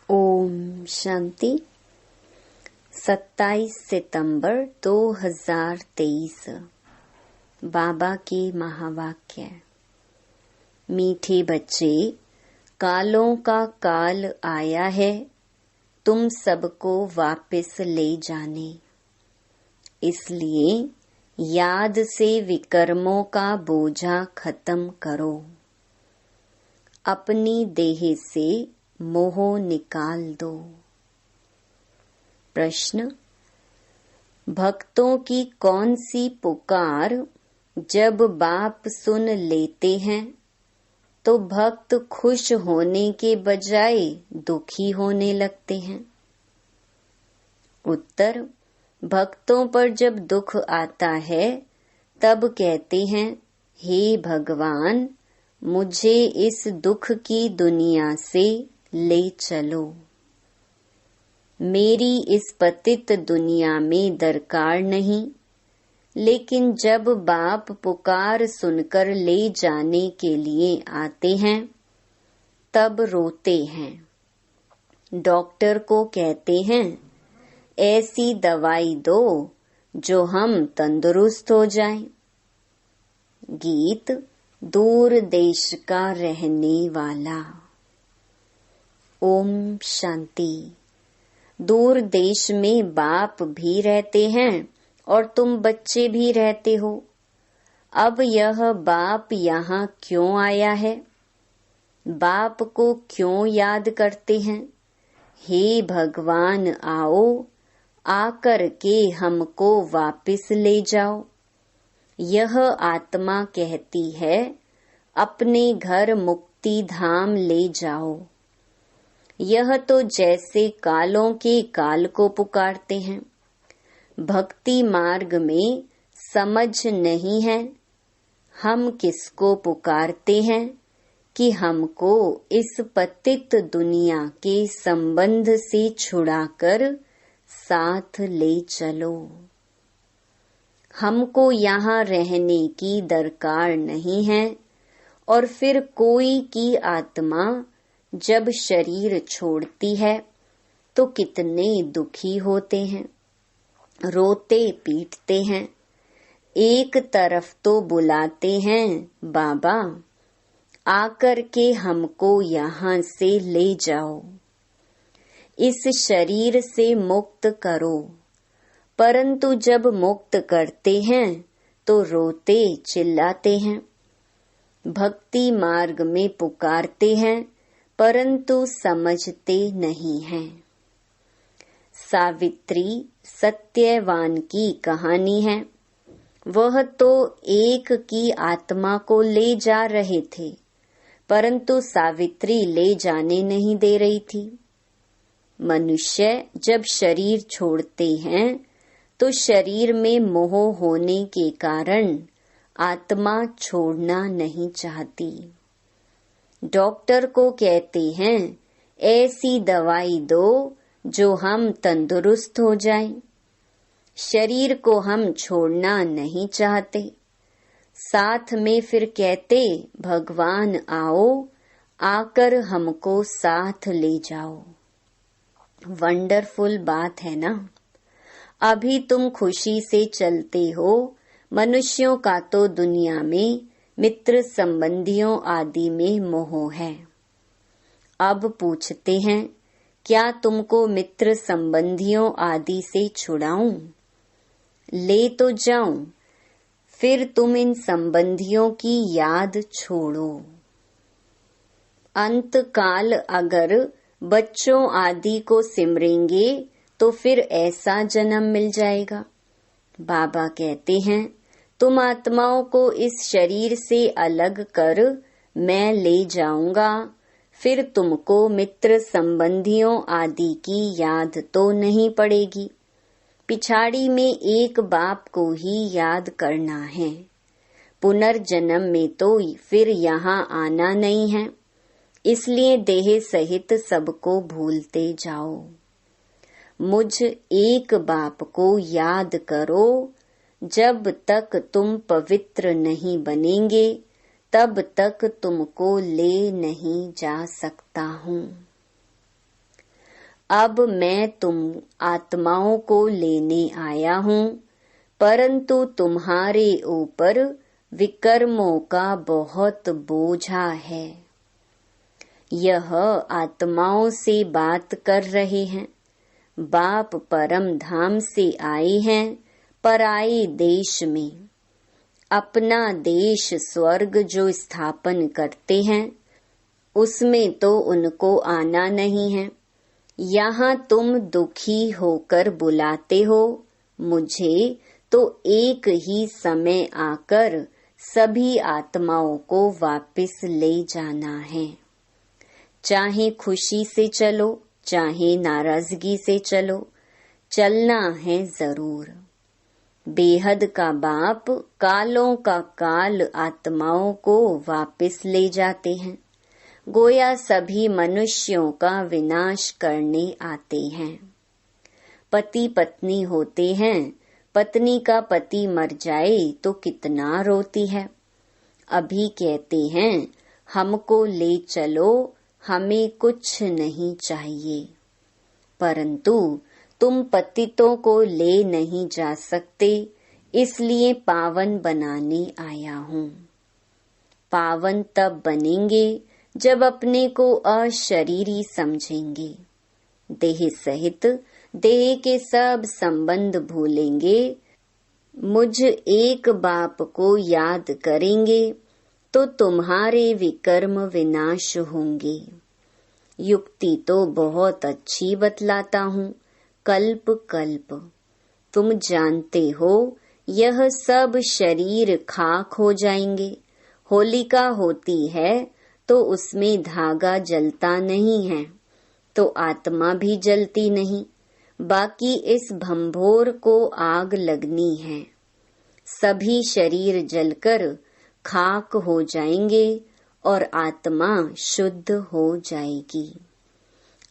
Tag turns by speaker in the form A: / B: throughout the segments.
A: ओम शांति। 27 सितंबर 2023। बाबा के महावाक्य। मीठे बच्चे, कालों का काल आया है तुम सबको वापस ले जाने। इसलिए याद से विकर्मों का बोझा खत्म करो। अपनी देह से मोह निकाल दो। प्रश्न: भक्तों की कौन सी पुकार जब बाप सुन लेते हैं तो भक्त खुश होने के बजाय दुखी होने लगते हैं? उत्तर: भक्तों पर जब दुख आता है तब कहते हैं, हे भगवान, मुझे इस दुख की दुनिया से ले चलो। मेरी इस पतित दुनिया में दरकार नहीं। लेकिन जब बाप पुकार सुनकर ले जाने के लिए आते हैं तब रोते हैं। डॉक्टर को कहते हैं, ऐसी दवाई दो जो हम तंदुरुस्त हो जाएं। गीत दूर देश का रहने वाला। ओम शांति। दूर देश में बाप भी रहते हैं और तुम बच्चे भी रहते हो। अब यह बाप यहाँ क्यों आया है? बाप को क्यों याद करते हैं? हे भगवान, आओ, आकर के हमको वापस ले जाओ। यह आत्मा कहती है, अपने घर मुक्ति धाम ले जाओ। यह तो जैसे कालों के काल को पुकारते हैं। भक्ति मार्ग में समझ नहीं है हम किसको पुकारते हैं कि हमको इस पतित दुनिया के संबंध से छुड़ाकर साथ ले चलो। हमको यहाँ रहने की दरकार नहीं है। और फिर कोई की आत्मा जब शरीर छोड़ती है तो कितने दुखी होते हैं, रोते पीटते हैं। एक तरफ तो बुलाते हैं, बाबा आकर के हमको यहाँ से ले जाओ, इस शरीर से मुक्त करो। परंतु जब मुक्त करते हैं तो रोते चिल्लाते हैं। भक्ति मार्ग में पुकारते हैं परंतु समझते नहीं हैं। सावित्री सत्यवान की कहानी है। वह तो एक की आत्मा को ले जा रहे थे परंतु सावित्री ले जाने नहीं दे रही थी। मनुष्य जब शरीर छोड़ते हैं तो शरीर में मोह होने के कारण आत्मा छोड़ना नहीं चाहती। डॉक्टर को कहते हैं, ऐसी दवाई दो जो हम तंदुरुस्त हो जाएं। शरीर को हम छोड़ना नहीं चाहते। साथ में फिर कहते, भगवान आओ, आकर हमको साथ ले जाओ। वंडरफुल बात है ना? अभी तुम खुशी से चलते हो। मनुष्यों का तो दुनिया में मित्र संबंधियों आदि में मोह है। अब पूछते हैं, क्या तुमको मित्र संबंधियों आदि से छुड़ाऊं? ले तो जाऊं, फिर तुम इन संबंधियों की याद छोड़ो। अंत काल अगर बच्चों आदि को सिमरेंगे तो फिर ऐसा जन्म मिल जाएगा। बाबा कहते हैं, तुम आत्माओं को इस शरीर से अलग कर मैं ले जाऊंगा। फिर तुमको मित्र संबंधियों आदि की याद तो नहीं पड़ेगी। पिछाड़ी में एक बाप को ही याद करना है। पुनर्जन्म में तो फिर यहाँ आना नहीं है। इसलिए देह सहित सबको भूलते जाओ। मुझ एक बाप को याद करो। जब तक तुम पवित्र नहीं बनेंगे तब तक तुमको ले नहीं जा सकता हूँ। अब मैं तुम आत्माओं को लेने आया हूँ, परंतु तुम्हारे ऊपर विकर्मों का बहुत बोझा है। यह आत्माओं से बात कर रहे हैं। बाप परम धाम से आए हैं पराये देश में। अपना देश स्वर्ग जो स्थापन करते हैं, उसमें तो उनको आना नहीं है। यहाँ तुम दुखी होकर बुलाते हो मुझे, तो एक ही समय आकर सभी आत्माओं को वापस ले जाना है। चाहे खुशी से चलो, चाहे नाराजगी से चलो, चलना है जरूर। बेहद का बाप कालों का काल आत्माओं को वापस ले जाते हैं। गोया सभी मनुष्यों का विनाश करने आते हैं। पति पत्नी होते हैं, पत्नी का पति मर जाए तो कितना रोती है। अभी कहते हैं हमको ले चलो, हमें कुछ नहीं चाहिए, परंतु तुम पतितों को ले नहीं जा सकते, इसलिए पावन बनाने आया हूँ। पावन तब बनेंगे जब अपने को अशरीरी समझेंगे। देह सहित देह के सब संबंध भूलेंगे। मुझ एक बाप को याद करेंगे तो तुम्हारे विकर्म विनाश होंगे। युक्ति तो बहुत अच्छी बतलाता हूँ, कल्प कल्प। तुम जानते हो यह सब शरीर खाक हो जाएंगे। होलिका होती है तो उसमें धागा जलता नहीं है, तो आत्मा भी जलती नहीं। बाकी इस भंभोर को आग लगनी है। सभी शरीर जलकर खाक हो जाएंगे और आत्मा शुद्ध हो जाएगी।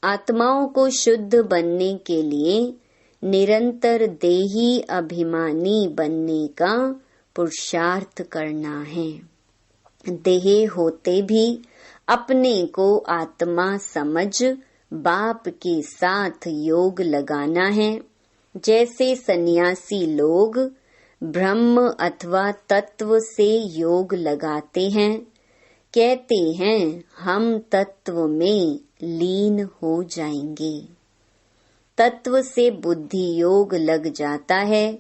A: आत्माओं को शुद्ध बनने के लिए निरंतर देही अभिमानी बनने का पुरुषार्थ करना है। देह होते भी अपने को आत्मा समझ बाप के साथ योग लगाना है। जैसे सन्यासी लोग ब्रह्म अथवा तत्व से योग लगाते हैं, कहते हैं हम तत्व में लीन हो जाएंगे। तत्व से बुद्धि योग लग जाता है,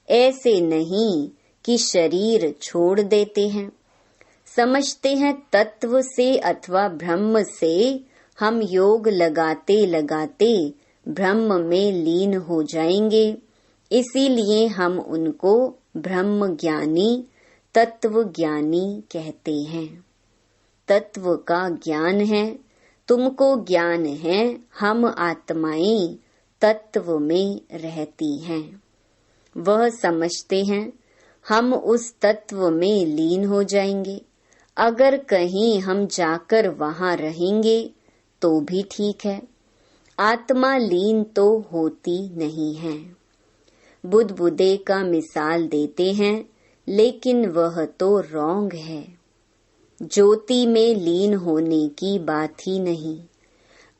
A: ऐसे नहीं कि शरीर छोड़ देते हैं। समझते हैं तत्व से अथवा ब्रह्म से हम योग लगाते लगाते ब्रह्म में लीन हो जाएंगे, इसीलिए हम उनको ब्रह्म ज्ञानी, तत्व ज्ञानी कहते हैं। तत्व का ज्ञान है, तुमको ज्ञान है, हम आत्माएं तत्व में रहती हैं। वह समझते हैं हम उस तत्व में लीन हो जाएंगे। अगर कहीं हम जाकर वहां रहेंगे तो भी ठीक है, आत्मा लीन तो होती नहीं है। बुदबुदे का मिसाल देते हैं, लेकिन वह तो रॉन्ग है। ज्योति में लीन होने की बात ही नहीं।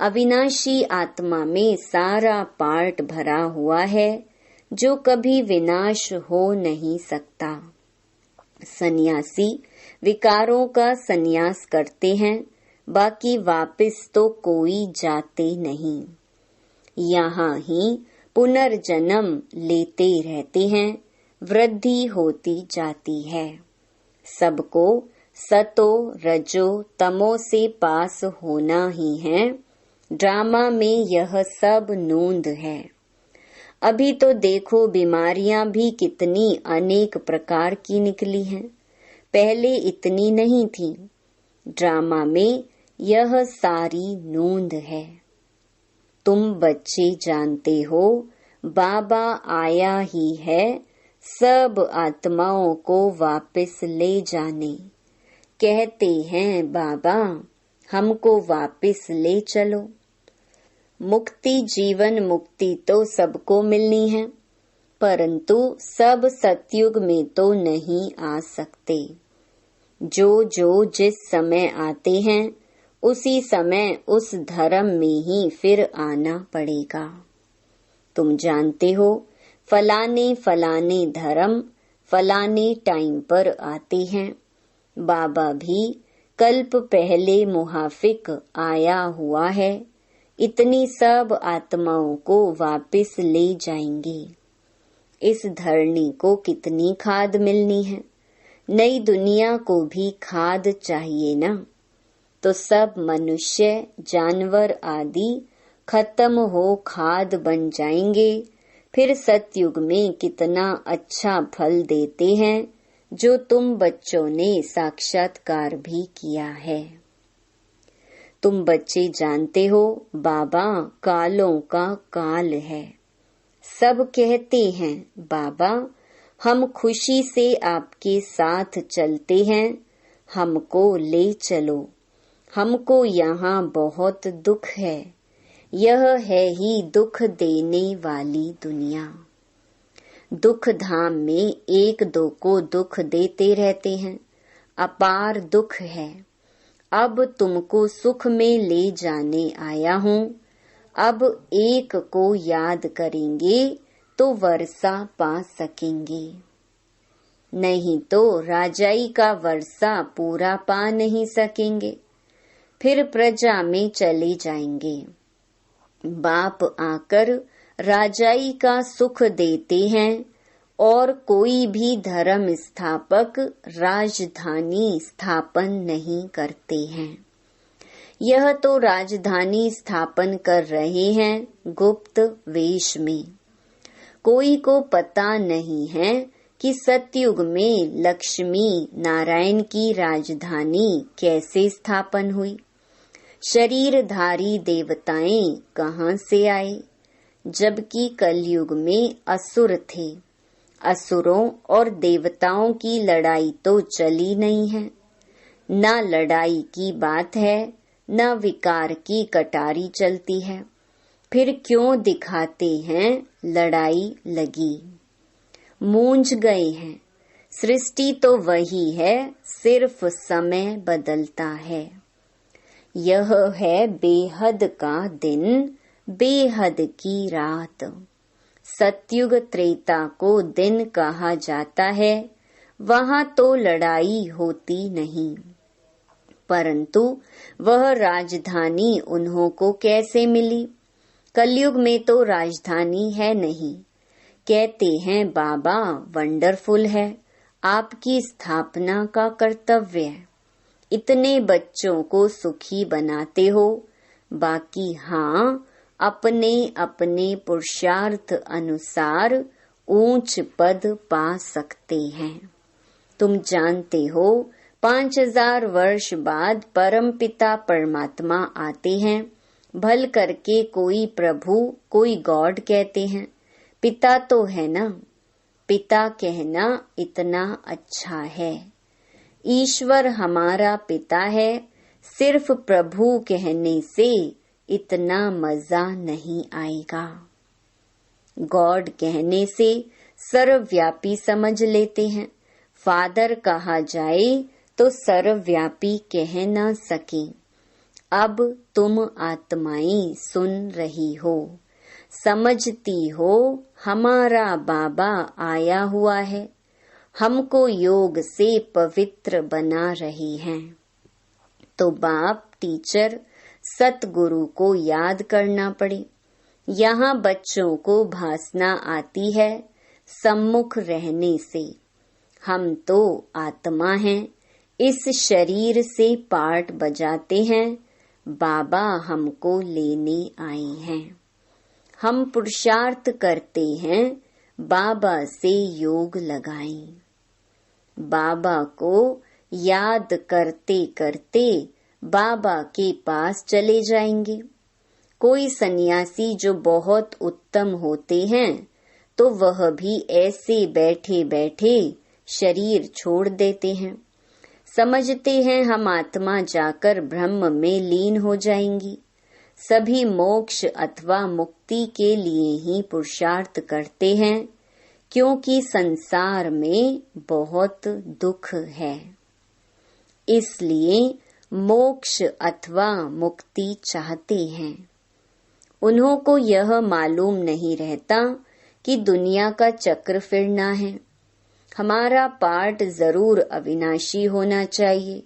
A: अविनाशी आत्मा में सारा पार्ट भरा हुआ है जो कभी विनाश हो नहीं सकता। सन्यासी विकारों का सन्यास करते हैं, बाकी वापस तो कोई जाते नहीं। यहाँ ही पुनर्जन्म लेते रहते हैं, वृद्धि होती जाती है। सबको सतो रजो तमो से पास होना ही है। ड्रामा में यह सब नूंद है। अभी तो देखो बीमारियां भी कितनी अनेक प्रकार की निकली हैं, पहले इतनी नहीं थी। ड्रामा में यह सारी नूंद है। तुम बच्चे जानते हो बाबा आया ही है सब आत्माओं को वापस ले जाने। कहते हैं बाबा हमको वापस ले चलो। मुक्ति जीवन मुक्ति तो सबको मिलनी है, परंतु सब सतयुग में तो नहीं आ सकते। जो जो जिस समय आते हैं उसी समय उस धर्म में ही फिर आना पड़ेगा। तुम जानते हो फलाने फलाने धर्म फलाने टाइम पर आते हैं। बाबा भी कल्प पहले मुहाफिक आया हुआ है। इतनी सब आत्माओं को वापस ले जाएंगे। इस धरनी को कितनी खाद मिलनी है। नई दुनिया को भी खाद चाहिए ना। तो सब मनुष्य जानवर आदि खत्म हो खाद बन जाएंगे। फिर सतयुग में कितना अच्छा फल देते हैं, जो तुम बच्चों ने साक्षात्कार भी किया है। तुम बच्चे जानते हो बाबा कालों का काल है। सब कहते हैं बाबा हम खुशी से आपके साथ चलते हैं, हमको ले चलो। हमको यहाँ बहुत दुख है। यह है ही दुख देने वाली दुनिया। दुख धाम में एक दो को दुख देते रहते हैं। अपार दुख है। अब तुमको सुख में ले जाने आया हूँ। अब एक को याद करेंगे तो वर्षा पा सकेंगे, नहीं तो राजाई का वर्षा पूरा पा नहीं सकेंगे। फिर प्रजा में चले जाएंगे। बाप आकर राजाई का सुख देते हैं और कोई भी धर्म स्थापक राजधानी स्थापन नहीं करते हैं। यह तो राजधानी स्थापन कर रहे हैं गुप्त वेश में। कोई को पता नहीं है कि सतयुग में लक्ष्मी नारायण की राजधानी कैसे स्थापन हुई। शरीरधारी देवताएं कहाँ से आए, जबकि कलयुग में असुर थे। असुरों और देवताओं की लड़ाई तो चली नहीं है। न लड़ाई की बात है, न विकार की कटारी चलती है। फिर क्यों दिखाते हैं लड़ाई लगी। मूंझ गए हैं। सृष्टि तो वही है, सिर्फ समय बदलता है। यह है बेहद का दिन, बेहद की रात। सतयुग त्रेता को दिन कहा जाता है। वहाँ तो लड़ाई होती नहीं, परंतु वह राजधानी उन्हों को कैसे मिली। कलयुग में तो राजधानी है नहीं। कहते हैं बाबा वंडरफुल है, आपकी स्थापना का कर्तव्य है। इतने बच्चों को सुखी बनाते हो। बाकी हाँ, अपने अपने पुरुषार्थ अनुसार ऊंच पद पा सकते हैं। तुम जानते हो 5000 वर्ष बाद परमपिता परमात्मा आते हैं। भल करके कोई प्रभु कोई गॉड कहते हैं। पिता तो है ना। पिता कहना इतना अच्छा है। ईश्वर हमारा पिता है। सिर्फ प्रभु कहने से इतना मजा नहीं आएगा। गॉड कहने से सर्वव्यापी समझ लेते हैं। फादर कहा जाए तो सर्वव्यापी कह न सके। अब तुम आत्माएं सुन रही हो, समझती हो हमारा बाबा आया हुआ है, हमको योग से पवित्र बना रही हैं। तो बाप टीचर सतगुरु को याद करना पड़े। यहाँ बच्चों को भासना आती है सम्मुख रहने से। हम तो आत्मा हैं, इस शरीर से पार्ट बजाते हैं। बाबा हमको लेने आए हैं। हम पुरुषार्थ करते हैं, बाबा से योग लगाएं। बाबा को याद करते करते बाबा के पास चले जाएंगे। कोई सन्यासी जो बहुत उत्तम होते हैं तो वह भी ऐसे बैठे बैठे शरीर छोड़ देते हैं। समझते हैं हम आत्मा जाकर ब्रह्म में लीन हो जाएंगी। सभी मोक्ष अथवा मुक्ति के लिए ही पुरुषार्थ करते हैं, क्योंकि संसार में बहुत दुख है। इसलिए मोक्ष अथवा मुक्ति चाहते हैं। उन्हों को यह मालूम नहीं रहता कि दुनिया का चक्र फिरना है। हमारा पार्ट जरूर अविनाशी होना चाहिए।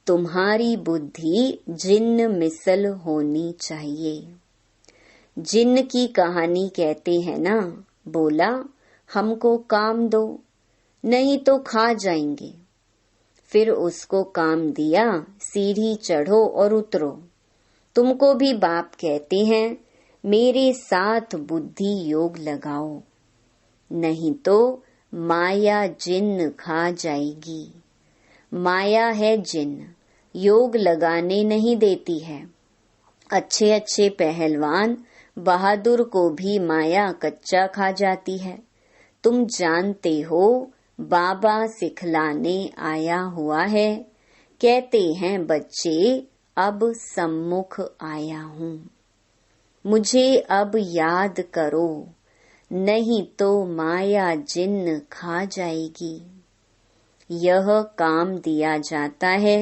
A: तुम्हारी बुद्धि जिन्न मिसल होनी चाहिए। जिन्न की कहानी कहते हैं ना, बोला हमको काम दो नहीं तो खा जाएंगे। फिर उसको काम दिया, सीढ़ी चढ़ो और उतरो। तुमको भी बाप कहते हैं मेरे साथ बुद्धि योग लगाओ, नहीं तो माया जिन्न खा जाएगी। माया है जिन्न, योग लगाने नहीं देती है। अच्छे अच्छे पहलवान बहादुर को भी माया कच्चा खा जाती है। तुम जानते हो बाबा सिखलाने आया हुआ है। कहते हैं बच्चे अब सम्मुख आया हूँ, मुझे अब याद करो, नहीं तो माया जिन्न खा जाएगी। यह काम दिया जाता है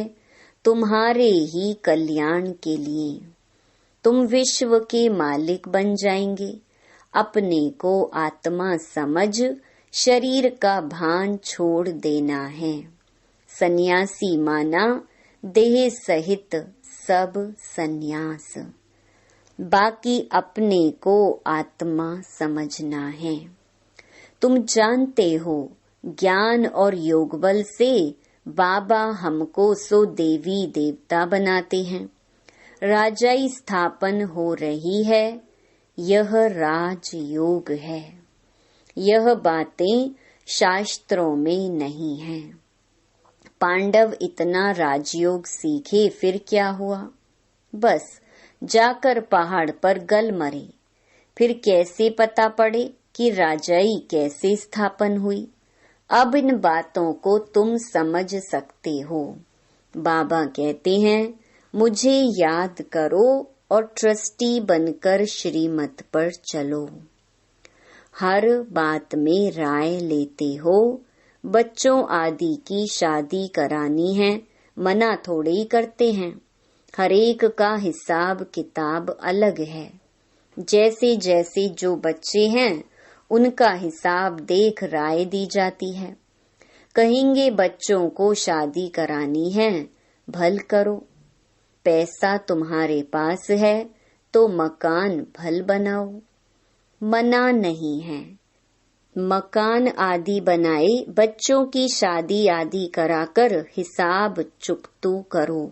A: तुम्हारे ही कल्याण के लिए। तुम विश्व के मालिक बन जाएंगे। अपने को आत्मा समझ शरीर का भान छोड़ देना है। सन्यासी माना देह सहित सब सन्यास। बाकी अपने को आत्मा समझना है। तुम जानते हो ज्ञान और योग बल से बाबा हमको सो देवी देवता बनाते हैं। राजाई स्थापन हो रही है, यह राजयोग है। यह बातें शास्त्रों में नहीं है। पांडव इतना राजयोग सीखे फिर क्या हुआ? बस जाकर पहाड़ पर गल मरे। फिर कैसे पता पड़े कि राजाई कैसे स्थापन हुई? अब इन बातों को तुम समझ सकते हो। बाबा कहते हैं मुझे याद करो और ट्रस्टी बनकर श्रीमत पर चलो। हर बात में राय लेते हो। बच्चों आदि की शादी करानी है, मना थोड़े ही करते हैं। हर एक का हिसाब किताब अलग है। जैसे जैसे जो बच्चे हैं उनका हिसाब देख राय दी जाती है। कहेंगे बच्चों को शादी करानी है, भल करो। पैसा तुम्हारे पास है तो मकान भल बनाओ, मना नहीं है। मकान आदि बनाए, बच्चों की शादी आदि कराकर हिसाब चुकतू करो।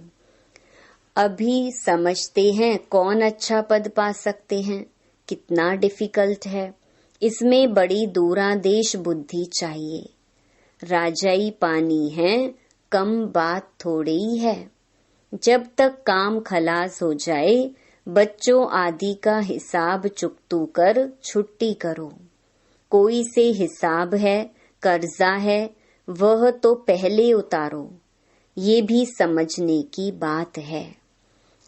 A: अभी समझते हैं कौन अच्छा पद पा सकते हैं, कितना डिफिकल्ट है। इसमें बड़ी दूरांदेश बुद्धि चाहिए। राजाई पानी है, कम बात थोड़ी ही है। जब तक काम खलास हो जाए, बच्चों आदि का हिसाब चुकतू कर छुट्टी करो। कोई से हिसाब है, कर्जा है, वह तो पहले उतारो। ये भी समझने की बात है।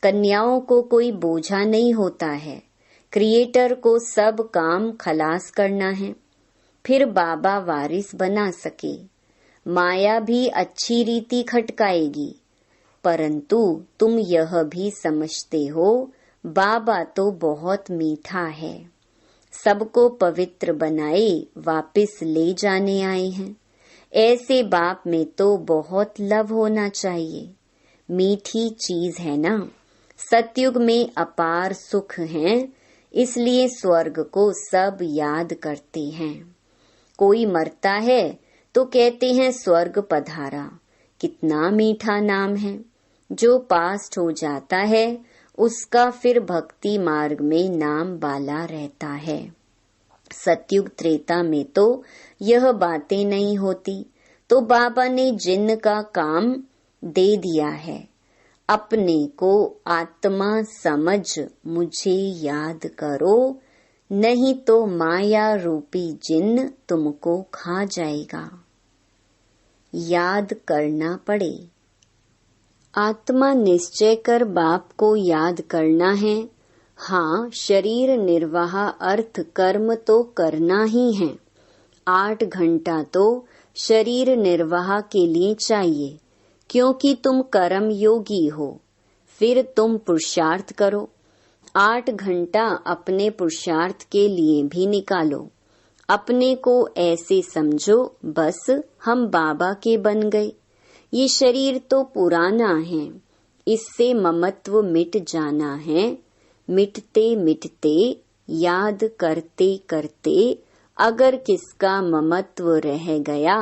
A: कन्याओं को कोई बोझा नहीं होता है। क्रिएटर को सब काम खलास करना है, फिर बाबा वारिस बना सके। माया भी अच्छी रीति खटकाएगी, परंतु तुम यह भी समझते हो बाबा तो बहुत मीठा है। सबको पवित्र बनाए वापस ले जाने आए हैं। ऐसे बाप में तो बहुत लव होना चाहिए। मीठी चीज है ना। सतयुग में अपार सुख है, इसलिए स्वर्ग को सब याद करते हैं। कोई मरता है तो कहते हैं स्वर्ग पधारा। कितना मीठा नाम है। जो पास्ट हो जाता है उसका फिर भक्ति मार्ग में नाम बाला रहता है। सतयुग त्रेता में तो यह बातें नहीं होती, तो बाबा ने जिन्न का काम दे दिया है। अपने को आत्मा समझ मुझे याद करो, नहीं तो माया रूपी जिन्न तुमको खा जाएगा। याद करना पड़े। आत्मा निश्चय कर बाप को याद करना है। हाँ, शरीर निर्वाह अर्थ कर्म तो करना ही है। 8 घंटा तो शरीर निर्वाह के लिए चाहिए, क्योंकि तुम कर्म योगी हो। फिर तुम पुरुषार्थ करो। 8 घंटा अपने पुरुषार्थ के लिए भी निकालो। अपने को ऐसे समझो बस हम बाबा के बन गए। ये शरीर तो पुराना है, इससे ममत्व मिट जाना है। मिटते मिटते याद करते करते अगर किसका ममत्व रह गया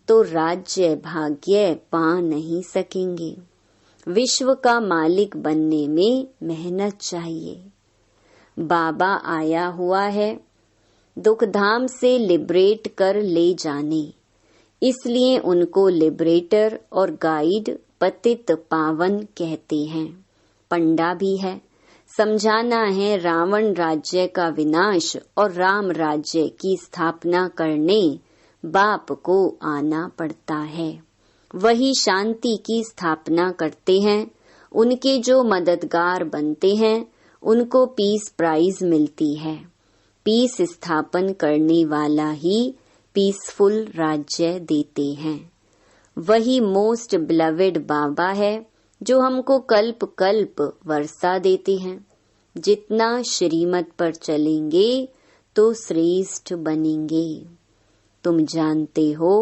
A: तो राज्य भाग्य पा नहीं सकेंगे। विश्व का मालिक बनने में मेहनत चाहिए। बाबा आया हुआ है दुखधाम से लिबरेट कर ले जाने, इसलिए उनको लिबरेटर और गाइड पतित पावन कहते हैं। पंडा भी है, समझाना है रावण राज्य का विनाश और राम राज्य की स्थापना करने बाप को आना पड़ता है। वही शांति की स्थापना करते हैं। उनके जो मददगार बनते हैं उनको पीस प्राइज मिलती है। पीस स्थापन करने वाला ही पीसफुल राज्य देते हैं। वही मोस्ट बिलवेड बाबा है जो हमको कल्प कल्प वर्षा देते हैं। जितना श्रीमत पर चलेंगे तो श्रेष्ठ बनेंगे। तुम जानते हो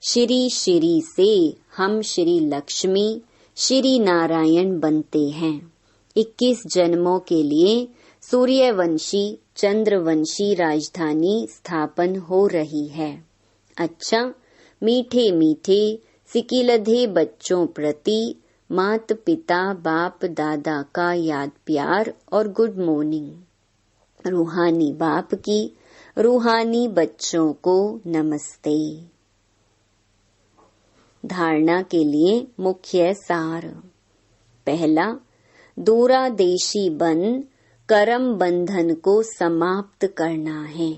A: श्री श्री से हम श्री लक्ष्मी श्री नारायण बनते हैं। 21 जन्मों के लिए सूर्यवंशी चंद्रवंशी राजधानी स्थापन हो रही है। अच्छा, मीठे मीठे सिकिलधे बच्चों प्रति मात पिता बाप दादा का याद प्यार और गुड मॉर्निंग। रूहानी बाप की रूहानी बच्चों को नमस्ते। धारणा के लिए मुख्य सार। पहला, दूरादेशी बन कर्म बंधन को समाप्त करना है।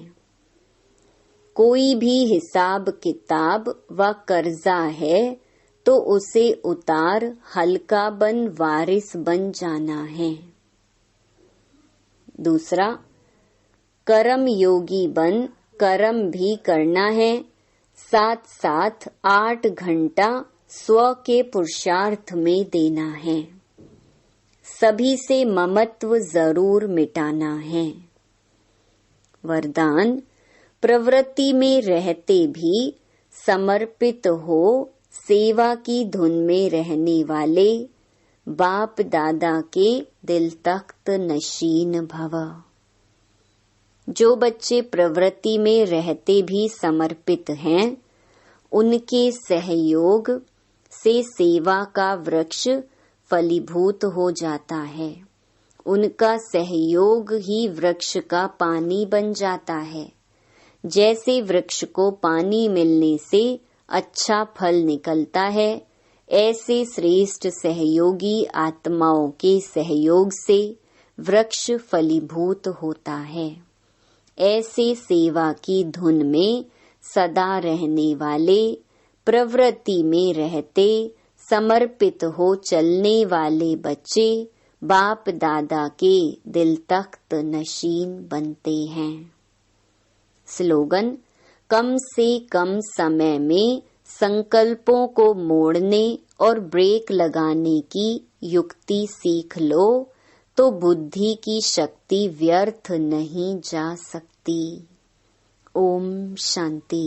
A: कोई भी हिसाब किताब व कर्जा है तो उसे उतार हल्का बन वारिस बन जाना है। दूसरा, कर्म योगी बन कर्म भी करना है, साथ साथ 8 घंटा स्व के पुरुषार्थ में देना है। सभी से ममत्व जरूर मिटाना है। वरदान, प्रवृत्ति में रहते भी समर्पित हो सेवा की धुन में रहने वाले बाप दादा के दिल तख्त नशीन भव। जो बच्चे प्रवृत्ति में रहते भी समर्पित हैं, उनके सहयोग से सेवा का वृक्ष फलीभूत हो जाता है। उनका सहयोग ही वृक्ष का पानी बन जाता है। जैसे वृक्ष को पानी मिलने से अच्छा फल निकलता है, ऐसे श्रेष्ठ सहयोगी आत्माओं के सहयोग से वृक्ष फलीभूत होता है। ऐसे सेवा की धुन में सदा रहने वाले, प्रवृत्ति में रहते समर्पित हो चलने वाले बच्चे बाप दादा के दिल तख्त नशीन बनते हैं। स्लोगन, कम से कम समय में संकल्पों को मोड़ने और ब्रेक लगाने की युक्ति सीख लो तो बुद्धि की शक्ति व्यर्थ नहीं जा सकती। ओम शांति।